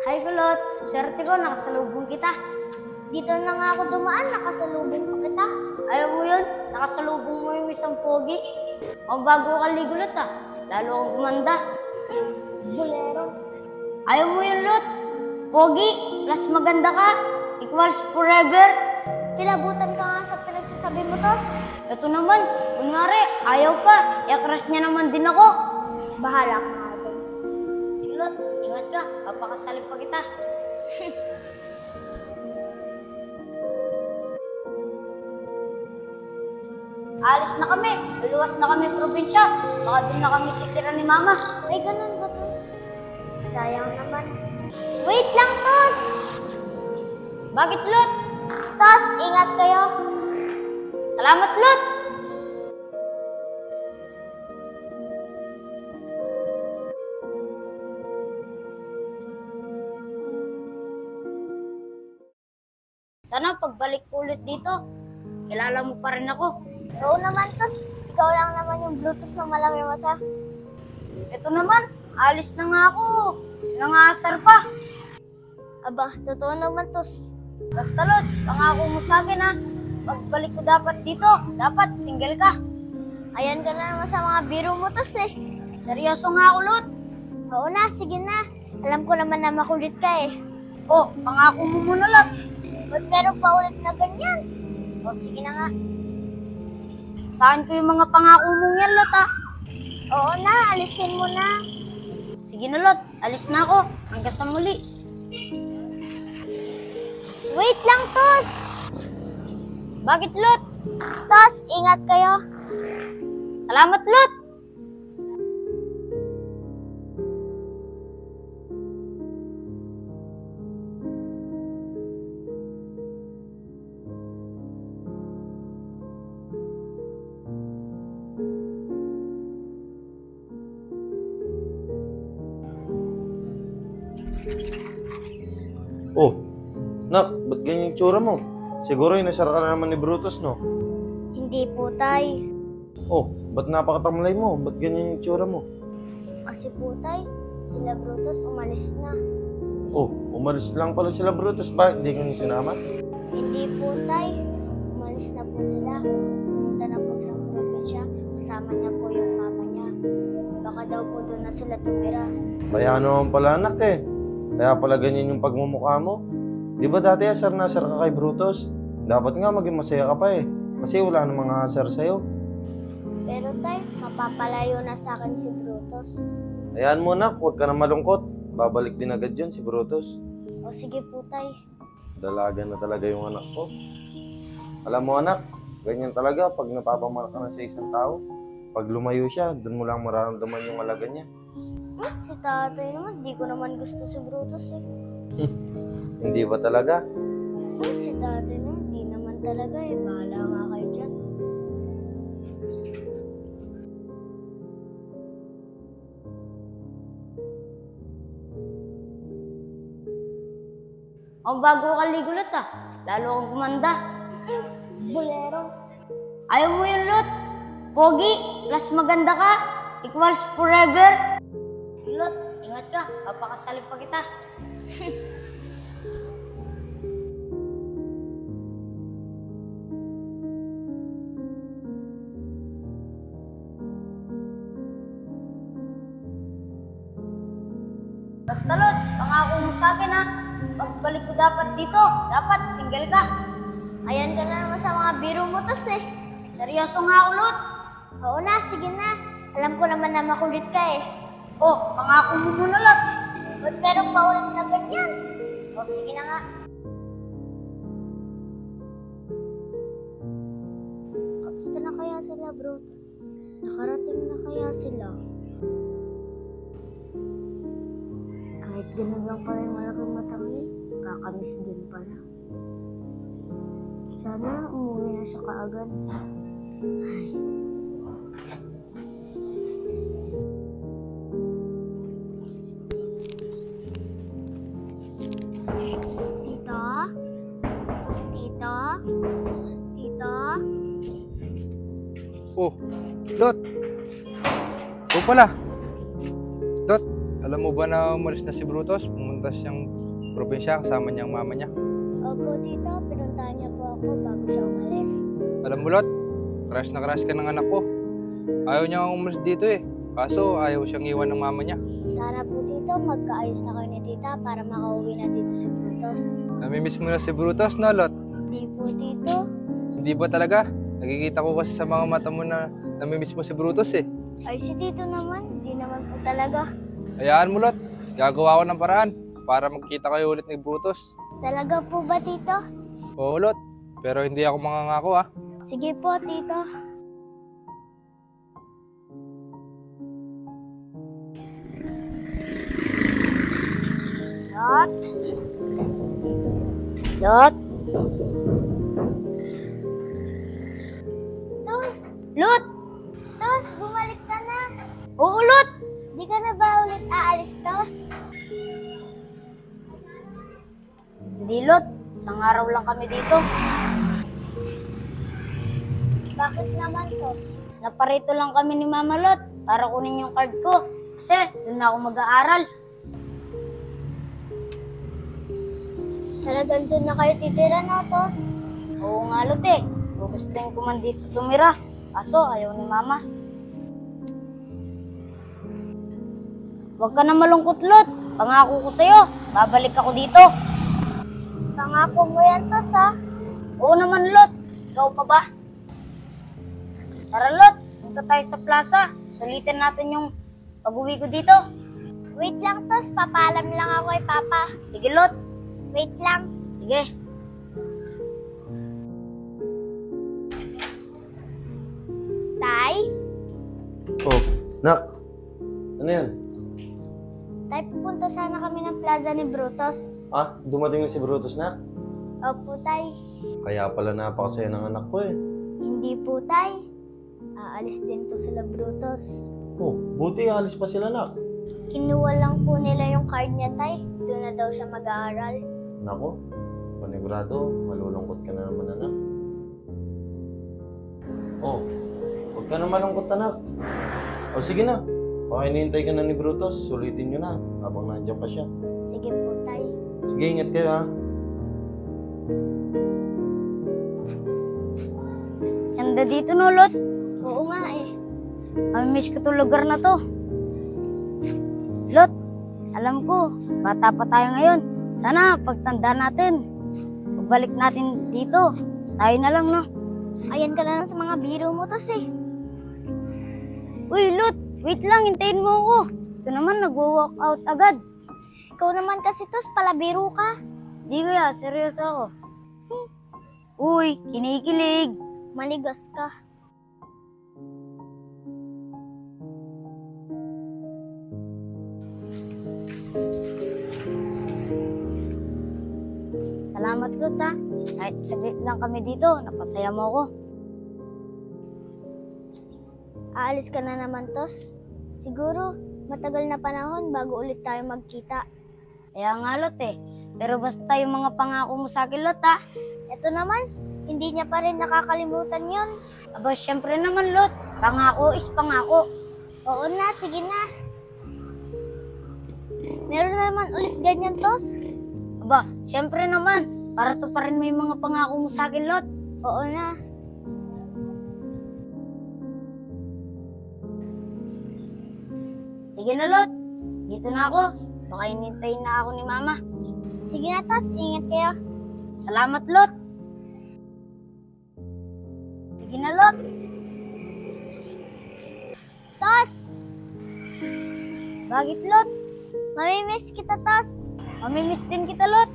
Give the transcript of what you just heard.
Hi, Kulot. Swerte ko, nakasalubong kita. Dito na nga ako dumaan, nakasalubong pa kita. Ayaw mo yun? Nakasalubong mo yung isang pogi. O bago ka ligulot lalo akong gumanda. Bolero. Ayaw mo yun, Lot? Pogi, plus maganda ka, equals forever. Kilabutan ka nga sa pinagsasabi mo, Tos. Ito naman, kunwari, ayaw pa. I-crush niya naman din ako. Bahala ka nga doon. Kulot, ingat ka, papakasalip pa kita. Alis na kami, luluwas na kami probinsya. Baka doon na kami titira ni Mama. Ay, ganun ba, Tos? Sayang naman. Wait lang, Tos! Bakit, Lot? Tos, ingat kayo. Salamat, Lot! Sana pagbalik ko ulit dito, kilala mo pa rin ako. Oo naman, Tos. Ikaw lang naman yung Brutus na malaki mata. Ito naman, alis na nga ako. Nangasar pa. Aba, totoo naman, Tos. Basta, Lot, pangako mo sa akin pagbalik ko dapat dito, dapat single ka. Ayan ka na naman sa mga biro mo, Tos eh. Seryoso nga ako, Lot. Oo na, sige na. Alam ko naman na makulit ka eh. Oh, pangako mo muna, Lot. Ba't meron pa ulit na ganyan? O, sige na nga. Saan ko yung mga pangako mong yan, Lot, Oo na, alisin mo na. Sige na, Lot. Alis na ako. Hanggang sa muli. Wait lang, Tos! Bakit, Lot? Tos, ingat kayo. Salamat, Lot! Oh, nak, ba't ganyan yung tsura mo? Siguro inasar ka na naman ni Brutus, no? Hindi po, Tay. Oh, ba't napakatamlay mo? Ba't ganyan yung tsura mo? Kasi po, Tay, sila Brutus umalis na. Oh, umalis lang pala sila Brutus. Bakit hindi ka niyo sinama? Hindi po, Tay. Umalis na po sila. Pumunta na po silang probinsya. Kasama niya po yung mama niya. Baka daw po doon na sila tumira. Kaya naman pala, anak eh. Kaya pala ganyan yung pagmumukha mo. Di ba dati asar na asar ka kay Brutus? Dapat nga maging masaya ka pa eh. Kasi wala namang asar sa'yo. Pero, Tay, mapapalayo na sa akin si Brutus. Ayan mo, nak, huwag ka na malungkot. Babalik din agad yun si Brutus. O sige po, Tay. Dalaga na talaga yung anak ko. Alam mo, anak, ganyan talaga pag napapamahal ka na sa isang tao. Pag lumayo siya, dun mo lang mararamdaman yung alaga niya. Si tatay naman, di ko naman gusto si Brutus eh. Hindi ba talaga? Si tatay naman, di naman talaga eh. Bahala nga kayo dyan. O bago ka ligulot lalo akong gumanda. Bolero. Ayaw mo yun, Lot? Pogi, plus maganda ka, equals forever. Sige, Lot, ingat ka, papakasalip pa kita. Basta, Lot, pangako mo sa akin pagbalik ko dapat dito, dapat single ka. Ayan ka na naman sa mga biro mo, Tos eh. Seryoso nga ako, Lot. Oo na, sige na. Alam ko naman na makulit ka eh. Oh, pangako mo muna, Lot. Ba't meron pa ulit na ganyan? O, sige na nga. Kamusta na kaya sila, Brutus? Nakarating na kaya sila? Kahit ganun lang pala yung malaking matangin, kakamiss din pala. Sana umuwi na siya kaagad. Ay. Tita? Tita? Tita? Oh, Lot! Oo pala. Lot, alam mo ba na umalis na si Brutus? Pumunta pupunta siyang probinsya kasama niyang mama niya. Opo, tito. Pinuntahan niya po ako bago siya umalis. Alam mo, Lot, crush na crush ka ng anak ko. Ayaw niya akong umalis dito eh. Kaso ayaw siyang iwan ng mama niya. Sana po, tito, magkaayos na kayo ni tita para makauwi na dito si Brutus. Namimiss mo na si Brutus, no, Lot? Hindi po, tito. Hindi ba talaga? Nakikita ko kasi sa mga mata mo na namimiss mo si Brutus eh. Ay, si tito naman. Hindi naman po talaga. Hayaan mo, Lot. Gagawa ko ng paraan para magkita kayo ulit ni Brutus. Talaga po ba, tito? Oo, Lot. Pero hindi ako mangangako ah. Sige po, tito. Lot? Lot? Tos! Lot? Tos, bumalik ka na. Oo, Lot! Di ka na ba ulit aalis, Tos? Hindi, Lot. Isang araw lang kami dito. Bakit naman, Tos? Naparito lang kami ni Mama Lot para kunin yung card ko. Kasi doon na ako mag-aaral. Talagang doon na kayo titira na, Tos? Oo nga, Lot eh. Gugustuhin ko man dito tumira. Kaso ayaw ni Mama. Huwag ka na malungkot, Lot. Pangako ko sa'yo. Babalik ako dito. Pangako mo yan, Tos, ha? Oo naman, Lot. Ikaw pa ba? Tara, Lot. Punta tayo sa plaza. Sulitin natin yung pag-uwi ko dito. Wait lang, Tos. Papaalam lang ako kay Papa. Sige, Lot. Wait lang. Sige. Tay? Oh, nak. Ano yan? Tay, pupunta sana kami ng plaza ni Brutus. Ah, dumating na si Brutus, nak? Opo, Tay. Kaya pala napakasaya ng anak ko eh. Hindi po, Tay. Aalis din po sila Brutus. Oh, buti alis pa sila, nak. Kinuha lang po nila yung card niya, Tay. Doon na daw siya mag-aaral. Nako, panigurado, malulungkot ka na naman, anak. Oh, huwag ka na malungkot, anak. O sige na, baka hinihintay ka na ni Brutus, sulitin nyo na habang nandiyan pa siya. Sige po, Tay. Sige, ingat kayo ha. Ganda dito, no, Lot. Oo nga eh. Mamimiss ko to lugar na to. Lot, alam ko, bata pa tayo ngayon. Sana, pagtanda natin, pagbalik natin dito, tayo na lang, no? Ayan ka na lang sa mga biro mo, Tos eh. Uy, Lot, wait lang, hintayin mo ako. Ito naman, nag-walk out agad. Ikaw naman kasi, Tos, palabiro ka. Di kaya, seryoso ako. Uy, kinikilig. Maligas ka. Salamat, Lot, ha. Kahit saglit lang kami dito, napasaya mo ako. Aalis ka na naman, Tos. Siguro, matagal na panahon bago ulit tayo magkita. Kaya nga, Lot, eh. Pero basta yung mga pangako mo sa akin, Lot, ha. Ito naman, hindi niya pa rin nakakalimutan yon. Aba, syempre naman, Lot. Pangako is pangako. Oo na, sige na. Meron na naman ulit ganyan, Tos. Aba, syempre naman. Para to pa rin may mga pangako mo sa akin, Lot. Oo na. Sige na, Lot. Dito na ako. Baka hinintayin na ako ni Mama. Sige na, Tos. Ingat kayo. Salamat, Lot. Sige na, Lot. Tos! Bakit, Lot? Mamimiss kita, Tos. Mamimiss din kita, Lot.